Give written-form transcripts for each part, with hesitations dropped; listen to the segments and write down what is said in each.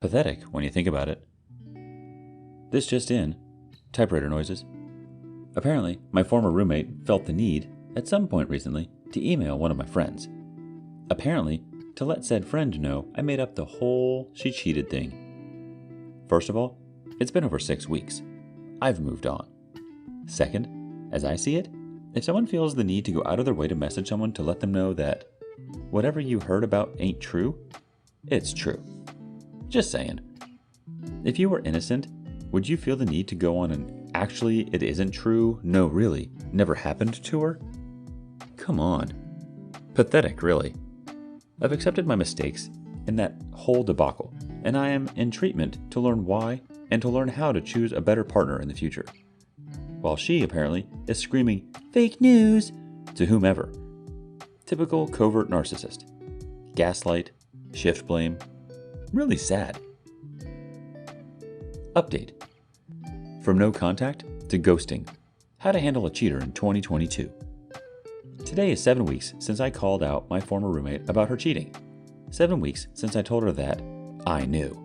Pathetic when you think about it. This just in, typewriter noises. Apparently, my former roommate felt the need, at some point recently, to email one of my friends. Apparently, to let said friend know I made up the whole she cheated thing. First of all, it's been over 6 weeks. I've moved on. Second, as I see it, if someone feels the need to go out of their way to message someone to let them know that whatever you heard about ain't true, it's true. Just saying. If you were innocent, would you feel the need to go on an actually it isn't true, no really, never happened to her? Come on. Pathetic, really. I've accepted my mistakes in that whole debacle, and I am in treatment to learn why and to learn how to choose a better partner in the future. While she, apparently, is screaming, "Fake news!" to whomever. Typical covert narcissist. Gaslight, shift blame. Really sad. Update. From no contact to ghosting. How to handle a cheater in 2022. Today is 7 weeks since I called out my former roommate about her cheating. 7 weeks since I told her that I knew.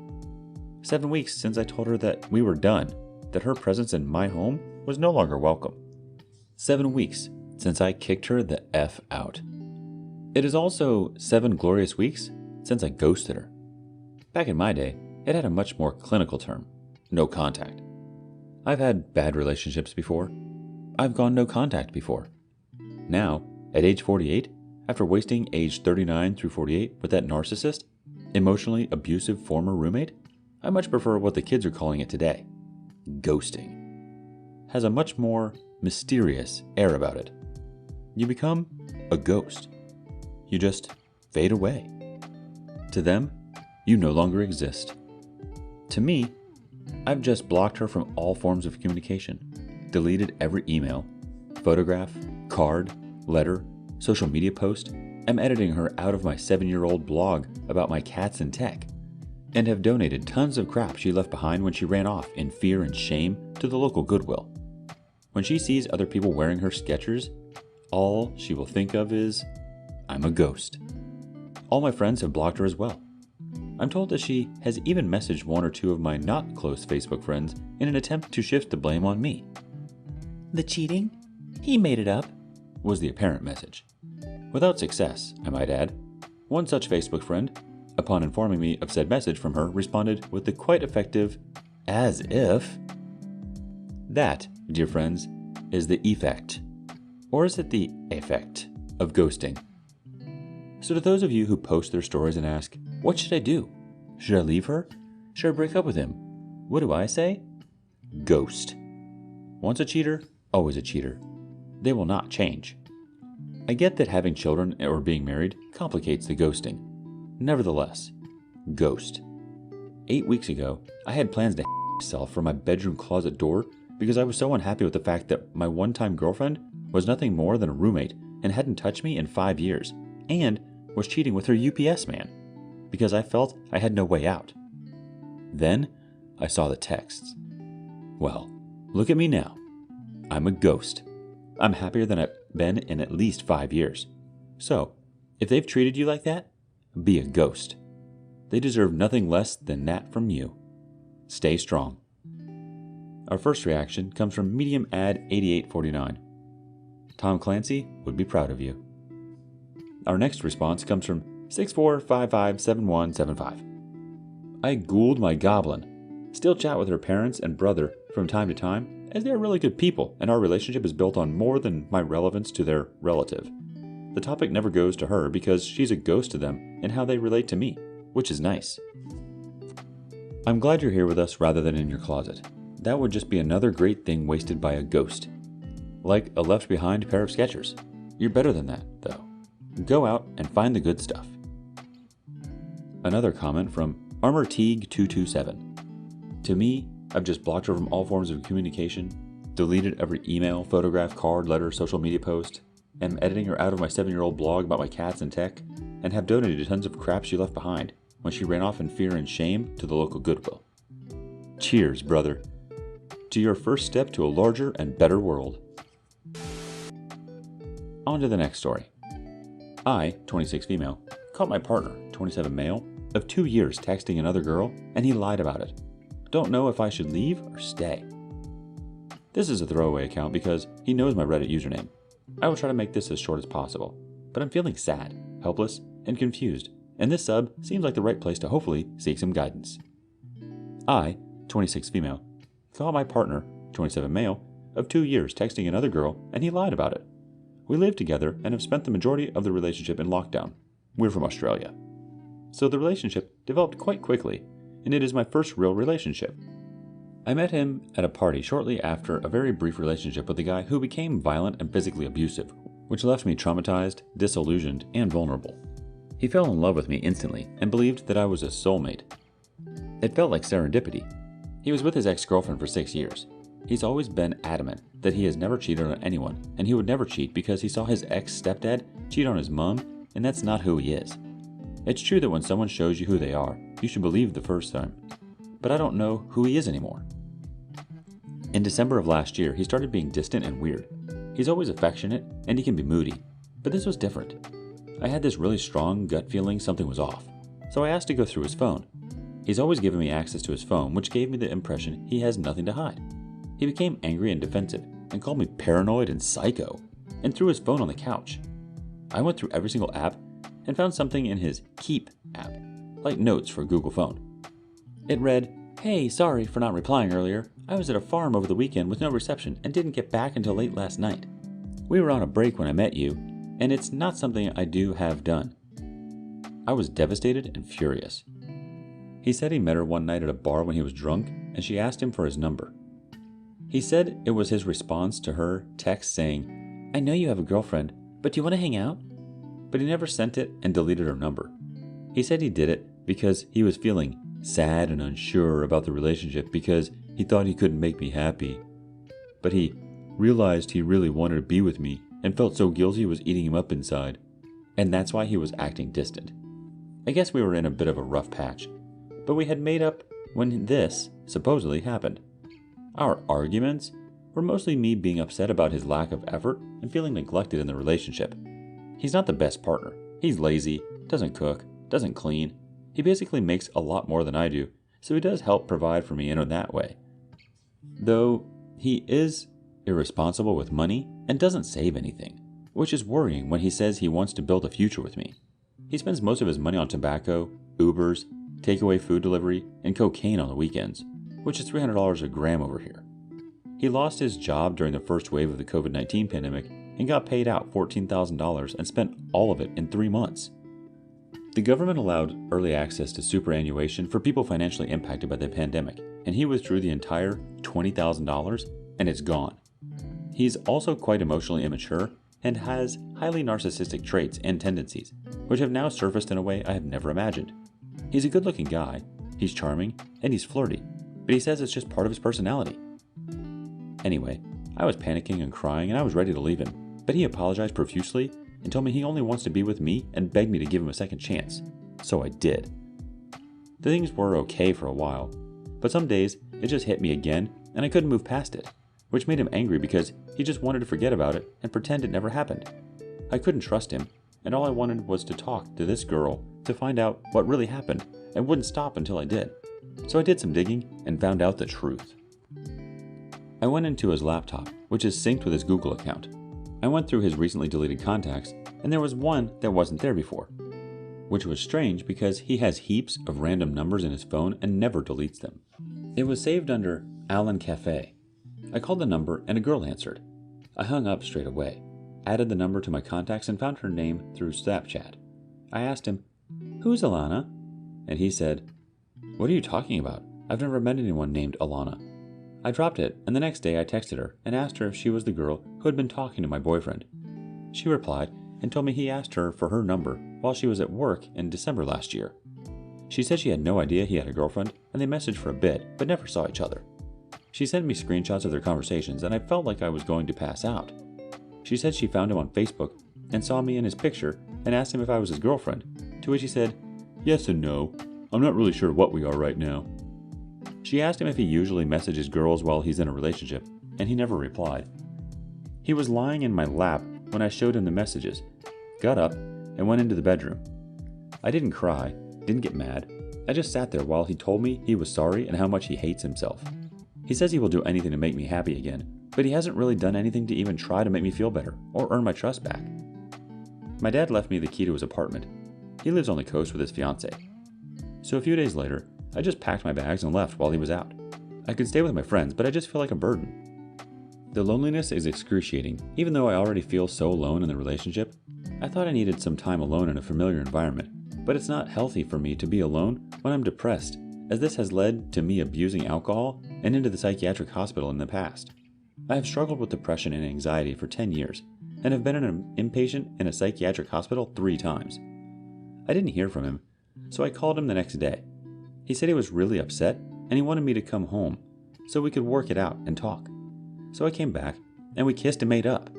7 weeks since I told her that we were done, that her presence in my home was no longer welcome. 7 weeks since I kicked her the F out. It is also 7 glorious weeks since I ghosted her. Back in my day, it had a much more clinical term, no contact. I've had bad relationships before. I've gone no contact before. Now, at age 48, after wasting age 39 through 48 with that narcissist, emotionally abusive former roommate, I much prefer what the kids are calling it today. Ghosting. Has a much more mysterious air about it. You become a ghost. You just fade away. To them, you no longer exist. To me, I've just blocked her from all forms of communication, deleted every email, photograph, card, letter, social media post, am editing her out of my 7-year-old blog about my cats and tech, and have donated tons of crap she left behind when she ran off in fear and shame to the local Goodwill. When she sees other people wearing her Skechers, all she will think of is, I'm a ghost. All my friends have blocked her as well. I'm told that she has even messaged 1 or 2 of my not close Facebook friends in an attempt to shift the blame on me. The cheating? He made it up, was the apparent message. Without success, I might add. One such Facebook friend, upon informing me of said message from her, responded with the quite effective, as if. That, dear friends, is the effect. Or is it the effect of ghosting? So to those of you who post their stories and ask, what should I do? Should I leave her? Should I break up with him? What do I say? Ghost. Once a cheater, always a cheater. They will not change. I get that having children or being married complicates the ghosting. Nevertheless, ghost. 8 weeks ago, I had plans to myself from my bedroom closet door because I was so unhappy with the fact that my one-time girlfriend was nothing more than a roommate and hadn't touched me in 5 years, and was cheating with her UPS man, because I felt I had no way out. Then, I saw the texts. Well, look at me now. I'm a ghost. I'm happier than I've been in at least 5 years. So, if they've treated you like that, be a ghost. They deserve nothing less than that from you. Stay strong. Our first reaction comes from Medium Ad 8849. Tom Clancy would be proud of you. Our next response comes from 64557175. I ghouled my goblin. Still chat with her parents and brother from time to time, as they are really good people, and our relationship is built on more than my relevance to their relative. The topic never goes to her because she's a ghost to them and how they relate to me, which is nice. I'm glad you're here with us rather than in your closet. That would just be another great thing wasted by a ghost. Like a left behind pair of Skechers. You're better than that, though. Go out and find the good stuff. Another comment from Armor Teague 227. To me, I've just blocked her from all forms of communication, deleted every email, photograph, card, letter, social media post, am editing her out of my 7-year-old blog about my cats and tech, and have donated tons of crap she left behind when she ran off in fear and shame to the local Goodwill. Cheers, brother, to your first step to a larger and better world. On to the next story. I, 26 female, caught my partner, 27 male, of 2 years texting another girl, and he lied about it. Don't know if I should leave or stay. This is a throwaway account because he knows my Reddit username. I will try to make this as short as possible, but I'm feeling sad, helpless, and confused, and this sub seems like the right place to hopefully seek some guidance. I, 26 female, caught my partner, 27 male, of 2 years texting another girl, and he lied about it. We live together and have spent the majority of the relationship in lockdown. We're from Australia. So the relationship developed quite quickly, and it is my first real relationship. I met him at a party shortly after a very brief relationship with a guy who became violent and physically abusive, which left me traumatized, disillusioned, and vulnerable. He fell in love with me instantly and believed that I was a soulmate. It felt like serendipity. He was with his ex-girlfriend for 6 years. He's always been adamant that he has never cheated on anyone, and he would never cheat because he saw his ex-stepdad cheat on his mom, and that's not who he is. It's true that when someone shows you who they are, you should believe the first time. But I don't know who he is anymore. In December of last year, he started being distant and weird. He's always affectionate, and he can be moody, but this was different. I had this really strong gut feeling something was off, so I asked to go through his phone. He's always given me access to his phone, which gave me the impression he has nothing to hide. He became angry and defensive, and called me paranoid and psycho, and threw his phone on the couch. I went through every single app and found something in his Keep app, like notes for Google Phone. It read, "Hey, sorry for not replying earlier. I was at a farm over the weekend with no reception and didn't get back until late last night. We were on a break when I met you, and it's not something I do have done." I was devastated and furious. He said he met her one night at a bar when he was drunk, and she asked him for his number. He said it was his response to her text saying, "I know you have a girlfriend, but do you want to hang out?" But he never sent it and deleted her number. He said he did it because he was feeling sad and unsure about the relationship because he thought he couldn't make me happy. But he realized he really wanted to be with me and felt so guilty it was eating him up inside. And that's why he was acting distant. I guess we were in a bit of a rough patch, but we had made up when this supposedly happened. Our arguments were mostly me being upset about his lack of effort and feeling neglected in the relationship. He's not the best partner. He's lazy, doesn't cook, doesn't clean. He basically makes a lot more than I do, so he does help provide for me in that way. Though he is irresponsible with money and doesn't save anything, which is worrying when he says he wants to build a future with me. He spends most of his money on tobacco, Ubers, takeaway food delivery, and cocaine on the weekends, which is $300 a gram over here. He lost his job during the first wave of the COVID-19 pandemic and got paid out $14,000 and spent all of it in 3 months. The government allowed early access to superannuation for people financially impacted by the pandemic, and he withdrew the entire $20,000 and it's gone. He's also quite emotionally immature and has highly narcissistic traits and tendencies, which have now surfaced in a way I have never imagined. He's a good-looking guy, he's charming, and he's flirty, but he says it's just part of his personality. Anyway, I was panicking and crying and I was ready to leave him, but he apologized profusely and told me he only wants to be with me and begged me to give him a second chance. So I did. The things were okay for a while, but some days it just hit me again and I couldn't move past it, which made him angry because he just wanted to forget about it and pretend it never happened. I couldn't trust him, and all I wanted was to talk to this girl to find out what really happened and wouldn't stop until I did. So I did some digging and found out the truth. I went into his laptop, which is synced with his Google account. I went through his recently deleted contacts, and there was one that wasn't there before, which was strange because he has heaps of random numbers in his phone and never deletes them. It was saved under Alan Cafe. I called the number and a girl answered. I hung up straight away, added the number to my contacts and found her name through Snapchat. I asked him, "Who's Alana?" And he said, "What are you talking about? I've never met anyone named Alana." I dropped it, and the next day I texted her and asked her if she was the girl who had been talking to my boyfriend. She replied and told me he asked her for her number while she was at work in December last year. She said she had no idea he had a girlfriend, and they messaged for a bit, but never saw each other. She sent me screenshots of their conversations, and I felt like I was going to pass out. She said she found him on Facebook and saw me in his picture and asked him if I was his girlfriend, to which he said, "Yes and no. I'm not really sure what we are right now." She asked him if he usually messages girls while he's in a relationship, and he never replied. He was lying in my lap when I showed him the messages, got up, and went into the bedroom. I didn't cry, Didn't get mad. I just sat there while he told me he was sorry and how much he hates himself. He says he will do anything to make me happy again, but he hasn't really done anything to even try to make me feel better or earn my trust back. My dad left me the key to his apartment. He lives on the coast with his fiancée. So a few days later, I just packed my bags and left while he was out. I could stay with my friends, but I just feel like a burden. The loneliness is excruciating, even though I already feel so alone in the relationship. I thought I needed some time alone in a familiar environment, but it's not healthy for me to be alone when I'm depressed, as this has led to me abusing alcohol and into the psychiatric hospital in the past. I have struggled with depression and anxiety for 10 years, and have been an inpatient in a psychiatric hospital 3 times. I didn't hear from him, so I called him the next day. He said he was really upset, and he wanted me to come home, so we could work it out and talk. So I came back, and we kissed and made up.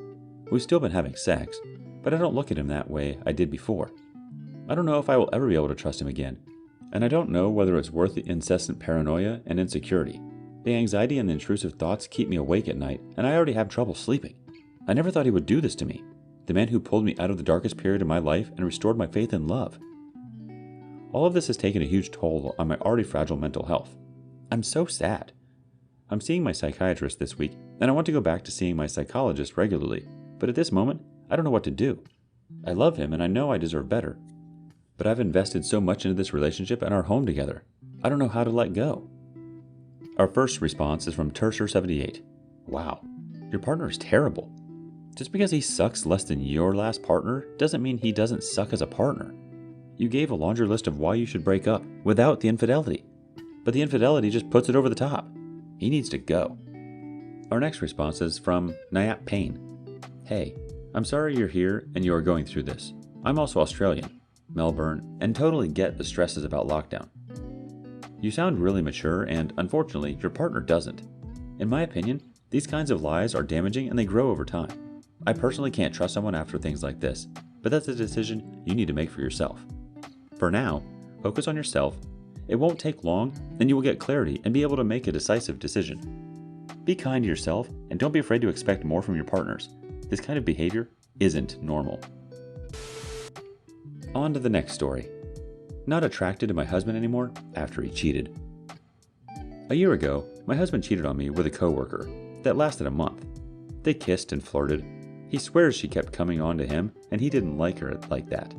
We've still been having sex, but I don't look at him that way I did before. I don't know if I will ever be able to trust him again, and I don't know whether it's worth the incessant paranoia and insecurity. The anxiety and the intrusive thoughts keep me awake at night, and I already have trouble sleeping. I never thought he would do this to me, the man who pulled me out of the darkest period of my life and restored my faith in love. All of this has taken a huge toll on my already fragile mental health. I'm so sad. I'm seeing my psychiatrist this week, and I want to go back to seeing my psychologist regularly, but at this moment, I don't know what to do. I love him, and I know I deserve better. But I've invested so much into this relationship and our home together. I don't know how to let go. Our first response is from Terser78. Wow, your partner is terrible. Just because he sucks less than your last partner doesn't mean he doesn't suck as a partner. You gave a laundry list of why you should break up without the infidelity. But the infidelity just puts it over the top. He needs to go. Our next response is from Nayat Payne. Hey, I'm sorry you're here and you are going through this. I'm also Australian, Melbourne, and totally get the stresses about lockdown. You sound really mature, and unfortunately, your partner doesn't. In my opinion, these kinds of lies are damaging and they grow over time. I personally can't trust someone after things like this, but that's a decision you need to make for yourself. For now, focus on yourself. It won't take long, and you will get clarity and be able to make a decisive decision. Be kind to yourself, and don't be afraid to expect more from your partners. This kind of behavior isn't normal. On to the next story. Not attracted to my husband anymore after he cheated. A year ago, my husband cheated on me with a coworker. That lasted a month. They kissed and flirted. He swears she kept coming on to him and he didn't like her like that.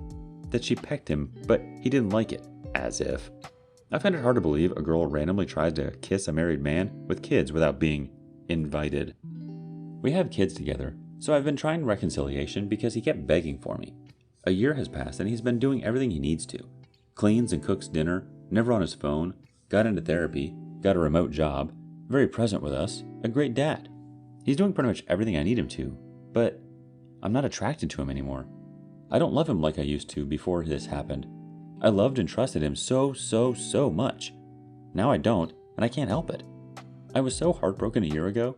That she pecked him, but he didn't like it. As if. I find it hard to believe a girl randomly tries to kiss a married man with kids without being invited. We have kids together, so I've been trying reconciliation because he kept begging for me. A year has passed and he's been doing everything he needs to. Cleans and cooks dinner, never on his phone, got into therapy, got a remote job, very present with us, a great dad. He's doing pretty much everything I need him to, but I'm not attracted to him anymore. I don't love him like I used to before this happened. I loved and trusted him so much. Now I don't, and I can't help it. I was so heartbroken a year ago.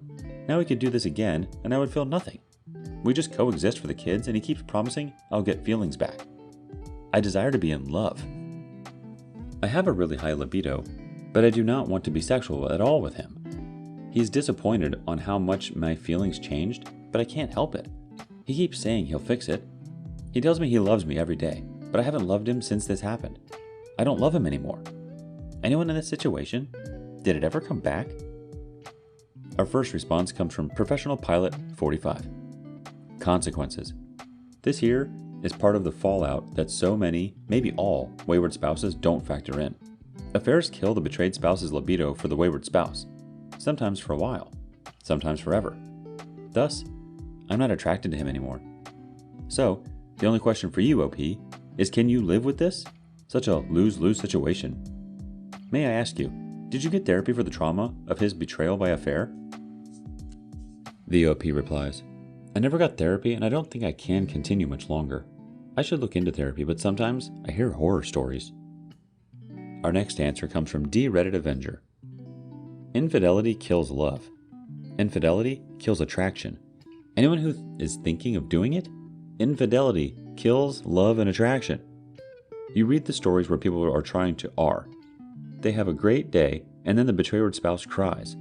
Now he could do this again, and I would feel nothing. We just coexist for the kids, and he keeps promising I'll get feelings back. I desire to be in love. I have a really high libido, but I do not want to be sexual at all with him. He's disappointed on how much my feelings changed, but I can't help it. He keeps saying he'll fix it. He tells me he loves me every day, but I haven't loved him since this happened. I don't love him anymore. Anyone in this situation? Did it ever come back? Our first response comes from Professional Pilot 45. Consequences. This here is part of the fallout that so many, maybe all, wayward spouses don't factor in. Affairs kill the betrayed spouse's libido for the wayward spouse, sometimes for a while, sometimes forever. Thus, I'm not attracted to him anymore. So, the only question for you, OP, is can you live with this? Such a lose-lose situation. May I ask you, did you get therapy for the trauma of his betrayal by affair? The OP replies, I never got therapy and I don't think I can continue much longer. I should look into therapy, but sometimes I hear horror stories. Our next answer comes from D Reddit Avenger. Infidelity kills love. Infidelity kills attraction. Anyone who is thinking of doing it? Infidelity kills love and attraction. You read the stories where people are trying to R. They have a great day and then the betrayed spouse cries.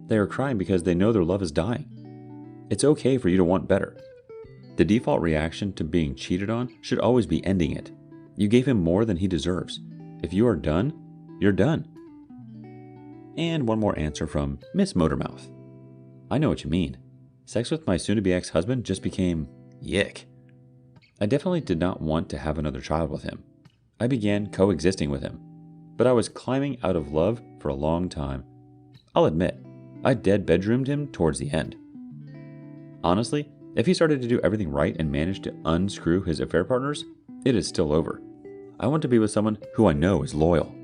They are crying because they know their love is dying. It's okay for you to want better. The default reaction to being cheated on should always be ending it. You gave him more than he deserves. If you are done, you're done. And one more answer from Miss Motormouth. I know what you mean. Sex with my soon-to-be ex-husband just became yick. I definitely did not want to have another child with him. I began coexisting with him, but I was climbing out of love for a long time. I'll admit, I dead bedroomed him towards the end. Honestly, if he started to do everything right and managed to unscrew his affair partners, it is still over. I want to be with someone who I know is loyal.